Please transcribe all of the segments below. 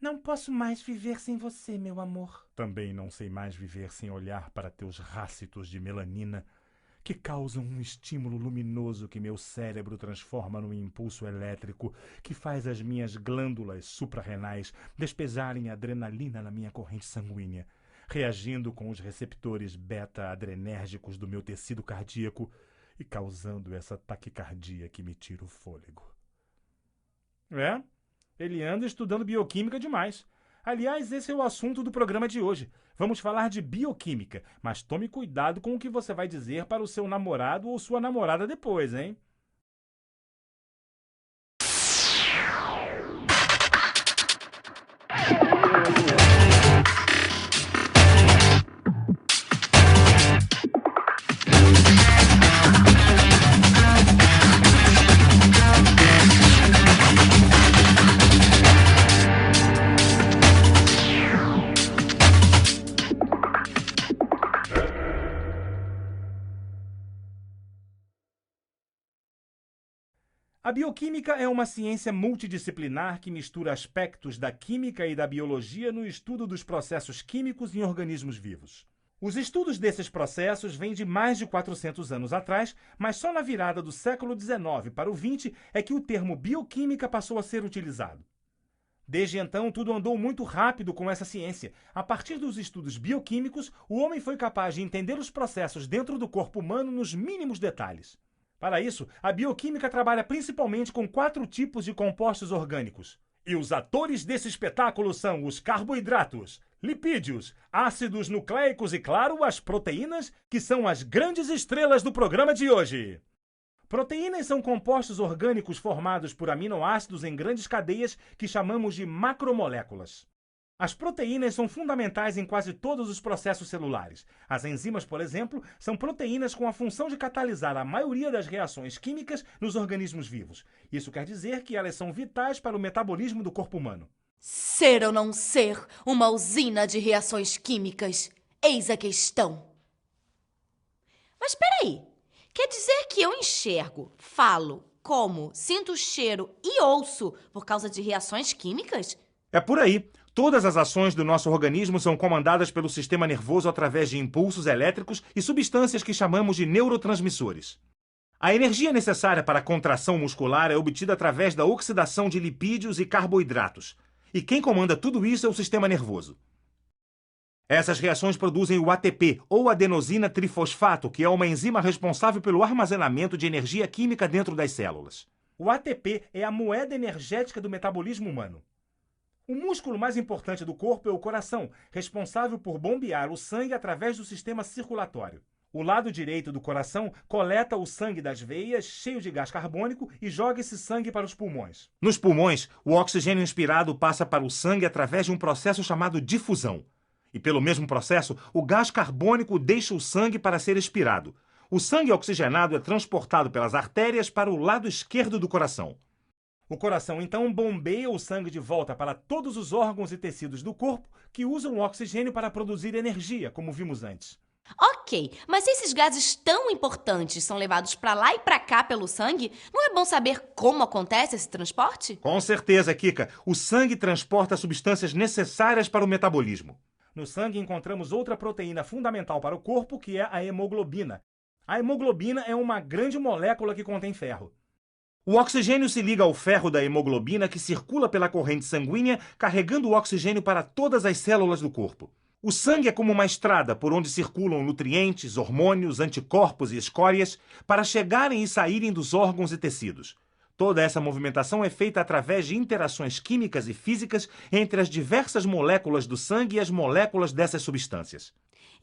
Não posso mais viver sem você, meu amor. Também não sei mais viver sem olhar para teus rácitos de melanina, que causam um estímulo luminoso que meu cérebro transforma num impulso elétrico que faz as minhas glândulas suprarrenais despejarem adrenalina na minha corrente sanguínea, reagindo com os receptores beta-adrenérgicos do meu tecido cardíaco e causando essa taquicardia que me tira o fôlego. Ele anda estudando bioquímica demais. Aliás, esse é o assunto do programa de hoje. Vamos falar de bioquímica, mas tome cuidado com o que você vai dizer para o seu namorado ou sua namorada depois, hein? A bioquímica é uma ciência multidisciplinar que mistura aspectos da química e da biologia no estudo dos processos químicos em organismos vivos. Os estudos desses processos vêm de mais de 400 anos atrás, mas só na virada do século XIX para o XX é que o termo bioquímica passou a ser utilizado. Desde então, tudo andou muito rápido com essa ciência. A partir dos estudos bioquímicos, o homem foi capaz de entender os processos dentro do corpo humano nos mínimos detalhes. Para isso, a bioquímica trabalha principalmente com 4 tipos de compostos orgânicos. E os atores desse espetáculo são os carboidratos, lipídios, ácidos nucleicos e, claro, as proteínas, que são as grandes estrelas do programa de hoje. Proteínas são compostos orgânicos formados por aminoácidos em grandes cadeias que chamamos de macromoléculas. As proteínas são fundamentais em quase todos os processos celulares. As enzimas, por exemplo, são proteínas com a função de catalisar a maioria das reações químicas nos organismos vivos. Isso quer dizer que elas são vitais para o metabolismo do corpo humano. Ser ou não ser uma usina de reações químicas? Eis a questão. Mas peraí, quer dizer que eu enxergo, falo, como, sinto cheiro e ouço por causa de reações químicas? É por aí. Todas as ações do nosso organismo são comandadas pelo sistema nervoso através de impulsos elétricos e substâncias que chamamos de neurotransmissores. A energia necessária para a contração muscular é obtida através da oxidação de lipídios e carboidratos. E quem comanda tudo isso é o sistema nervoso. Essas reações produzem o ATP, ou adenosina trifosfato, que é uma enzima responsável pelo armazenamento de energia química dentro das células. O ATP é a moeda energética do metabolismo humano. O músculo mais importante do corpo é o coração, responsável por bombear o sangue através do sistema circulatório. O lado direito do coração coleta o sangue das veias, cheio de gás carbônico, e joga esse sangue para os pulmões. Nos pulmões, o oxigênio inspirado passa para o sangue através de um processo chamado difusão. E pelo mesmo processo, o gás carbônico deixa o sangue para ser expirado. O sangue oxigenado é transportado pelas artérias para o lado esquerdo do coração. O coração, então, bombeia o sangue de volta para todos os órgãos e tecidos do corpo que usam o oxigênio para produzir energia, como vimos antes. Ok, mas se esses gases tão importantes são levados para lá e para cá pelo sangue, não é bom saber como acontece esse transporte? Com certeza, Kika. O sangue transporta substâncias necessárias para o metabolismo. No sangue encontramos outra proteína fundamental para o corpo, que é a hemoglobina. A hemoglobina é uma grande molécula que contém ferro. O oxigênio se liga ao ferro da hemoglobina que circula pela corrente sanguínea, carregando o oxigênio para todas as células do corpo. O sangue é como uma estrada por onde circulam nutrientes, hormônios, anticorpos e escórias para chegarem e saírem dos órgãos e tecidos. Toda essa movimentação é feita através de interações químicas e físicas entre as diversas moléculas do sangue e as moléculas dessas substâncias.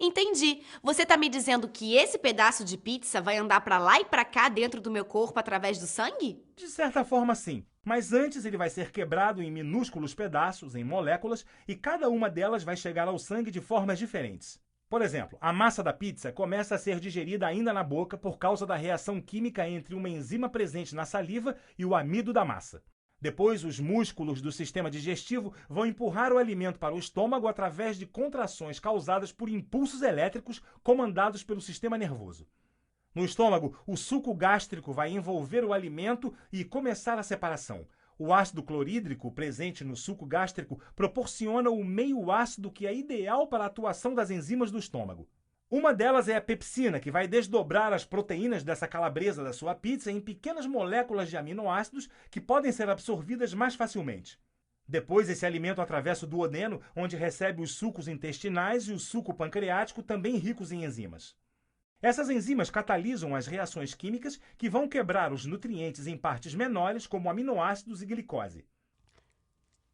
Entendi. Você tá me dizendo que esse pedaço de pizza vai andar pra lá e pra cá dentro do meu corpo através do sangue? De certa forma, sim. Mas antes ele vai ser quebrado em minúsculos pedaços, em moléculas, e cada uma delas vai chegar ao sangue de formas diferentes. Por exemplo, a massa da pizza começa a ser digerida ainda na boca por causa da reação química entre uma enzima presente na saliva e o amido da massa. Depois, os músculos do sistema digestivo vão empurrar o alimento para o estômago através de contrações causadas por impulsos elétricos comandados pelo sistema nervoso. No estômago, o suco gástrico vai envolver o alimento e começar a separação. O ácido clorídrico presente no suco gástrico proporciona o meio ácido que é ideal para a atuação das enzimas do estômago. Uma delas é a pepsina, que vai desdobrar as proteínas dessa calabresa da sua pizza em pequenas moléculas de aminoácidos que podem ser absorvidas mais facilmente. Depois, esse alimento atravessa o duodeno, onde recebe os sucos intestinais e o suco pancreático, também ricos em enzimas. Essas enzimas catalisam as reações químicas que vão quebrar os nutrientes em partes menores, como aminoácidos e glicose.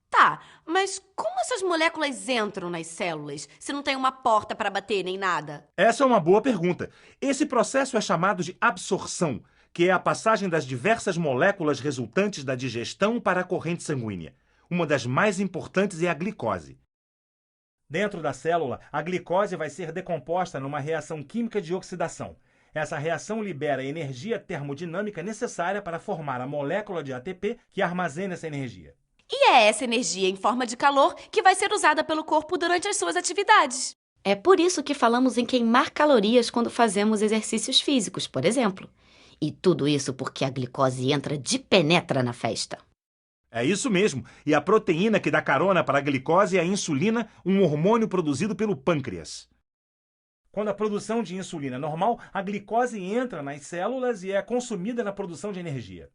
Tá, mas como essas moléculas entram nas células se não tem uma porta para bater nem nada? Essa é uma boa pergunta. Esse processo é chamado de absorção, que é a passagem das diversas moléculas resultantes da digestão para a corrente sanguínea. Uma das mais importantes é a glicose. Dentro da célula, a glicose vai ser decomposta numa reação química de oxidação. Essa reação libera a energia termodinâmica necessária para formar a molécula de ATP que armazena essa energia. E é essa energia em forma de calor que vai ser usada pelo corpo durante as suas atividades. É por isso que falamos em queimar calorias quando fazemos exercícios físicos, por exemplo. E tudo isso porque a glicose entra de penetra na festa. É isso mesmo. E a proteína que dá carona para a glicose é a insulina, um hormônio produzido pelo pâncreas. Quando a produção de insulina é normal, a glicose entra nas células e é consumida na produção de energia.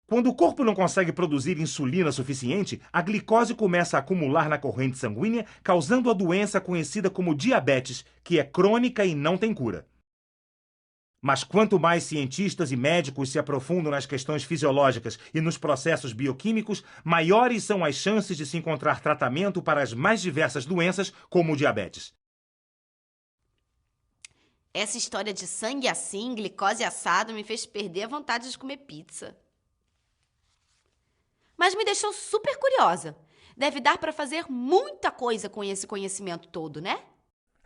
Quando o corpo não consegue produzir insulina suficiente, a glicose começa a acumular na corrente sanguínea, causando a doença conhecida como diabetes, que é crônica e não tem cura. Mas quanto mais cientistas e médicos se aprofundam nas questões fisiológicas e nos processos bioquímicos, maiores são as chances de se encontrar tratamento para as mais diversas doenças, como o diabetes. Essa história de sangue assim, glicose assado, me fez perder a vontade de comer pizza. Mas me deixou super curiosa. Deve dar para fazer muita coisa com esse conhecimento todo, né?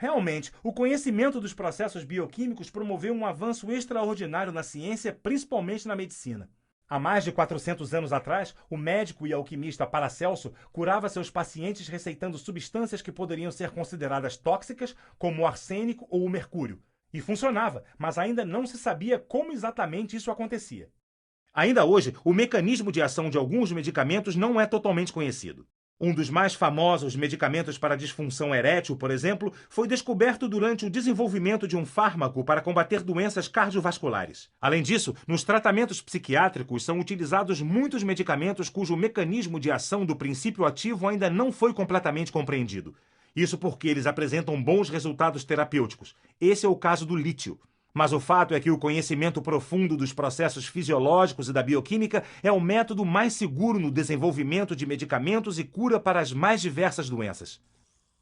Realmente, o conhecimento dos processos bioquímicos promoveu um avanço extraordinário na ciência, principalmente na medicina. Há mais de 400 anos atrás, o médico e alquimista Paracelso curava seus pacientes receitando substâncias que poderiam ser consideradas tóxicas, como o arsênico ou o mercúrio. E funcionava, mas ainda não se sabia como exatamente isso acontecia. Ainda hoje, o mecanismo de ação de alguns medicamentos não é totalmente conhecido. Um dos mais famosos medicamentos para disfunção erétil, por exemplo, foi descoberto durante o desenvolvimento de um fármaco para combater doenças cardiovasculares. Além disso, nos tratamentos psiquiátricos são utilizados muitos medicamentos cujo mecanismo de ação do princípio ativo ainda não foi completamente compreendido. Isso porque eles apresentam bons resultados terapêuticos. Esse é o caso do lítio. Mas o fato é que o conhecimento profundo dos processos fisiológicos e da bioquímica é o método mais seguro no desenvolvimento de medicamentos e cura para as mais diversas doenças.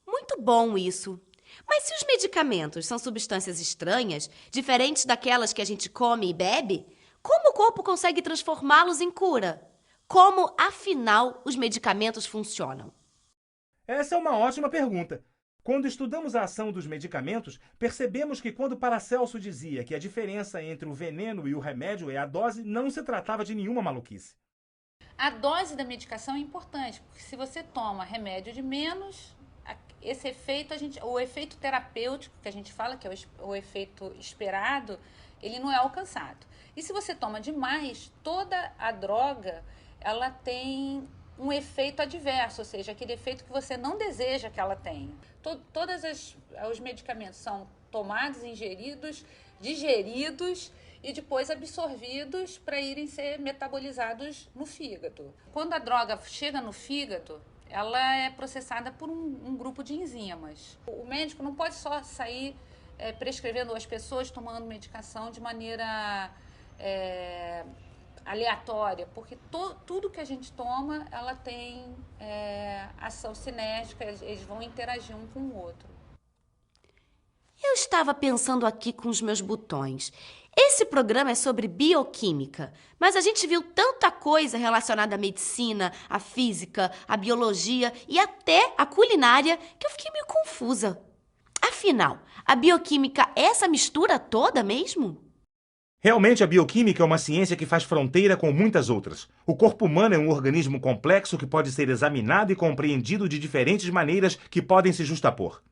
Muito bom isso. Mas se os medicamentos são substâncias estranhas, diferentes daquelas que a gente come e bebe, como o corpo consegue transformá-los em cura? Como, afinal, os medicamentos funcionam? Essa é uma ótima pergunta. Quando estudamos a ação dos medicamentos, percebemos que quando Paracelso dizia que a diferença entre o veneno e o remédio é a dose, não se tratava de nenhuma maluquice. A dose da medicação é importante, porque se você toma remédio de menos, esse efeito, o efeito terapêutico que a gente fala, que é o efeito esperado, ele não é alcançado. E se você toma demais, toda a droga, ela tem um efeito adverso, ou seja, aquele efeito que você não deseja que ela tenha. Todos os medicamentos são tomados, ingeridos, digeridos e depois absorvidos para irem ser metabolizados no fígado. Quando a droga chega no fígado, ela é processada por um grupo de enzimas. O médico não pode só sair prescrevendo às pessoas tomando medicação de maneira aleatória, porque tudo que a gente toma, ela tem ação sinérgica, eles vão interagir um com o outro. Eu estava pensando aqui com os meus botões. Esse programa é sobre bioquímica, mas a gente viu tanta coisa relacionada à medicina, à física, à biologia e até à culinária que eu fiquei meio confusa. Afinal, a bioquímica é essa mistura toda mesmo? Realmente, a bioquímica é uma ciência que faz fronteira com muitas outras. O corpo humano é um organismo complexo que pode ser examinado e compreendido de diferentes maneiras que podem se justapor.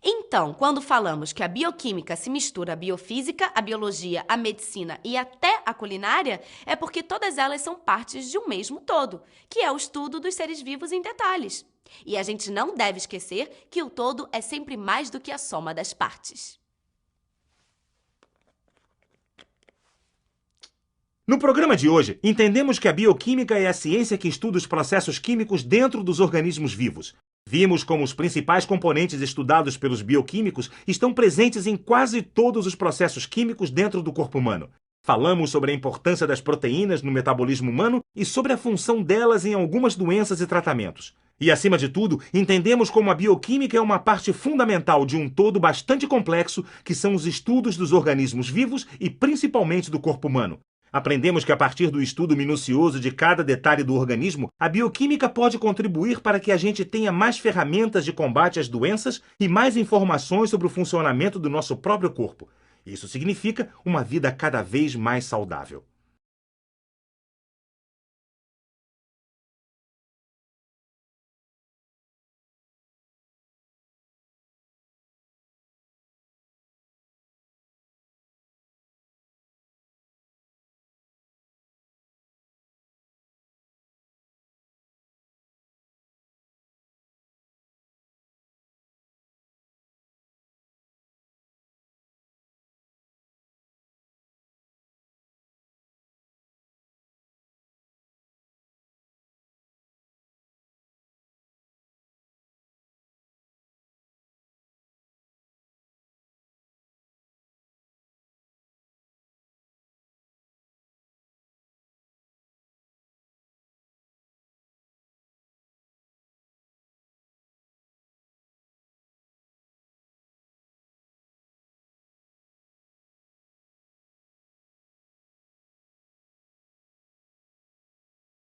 Então, quando falamos que a bioquímica se mistura à biofísica, à biologia, à medicina e até à culinária, é porque todas elas são partes de um mesmo todo, que é o estudo dos seres vivos em detalhes. E a gente não deve esquecer que o todo é sempre mais do que a soma das partes. No programa de hoje, entendemos que a bioquímica é a ciência que estuda os processos químicos dentro dos organismos vivos. Vimos como os principais componentes estudados pelos bioquímicos estão presentes em quase todos os processos químicos dentro do corpo humano. Falamos sobre a importância das proteínas no metabolismo humano e sobre a função delas em algumas doenças e tratamentos. E, acima de tudo, entendemos como a bioquímica é uma parte fundamental de um todo bastante complexo, que são os estudos dos organismos vivos e principalmente do corpo humano. Aprendemos que, a partir do estudo minucioso de cada detalhe do organismo, a bioquímica pode contribuir para que a gente tenha mais ferramentas de combate às doenças e mais informações sobre o funcionamento do nosso próprio corpo. Isso significa uma vida cada vez mais saudável.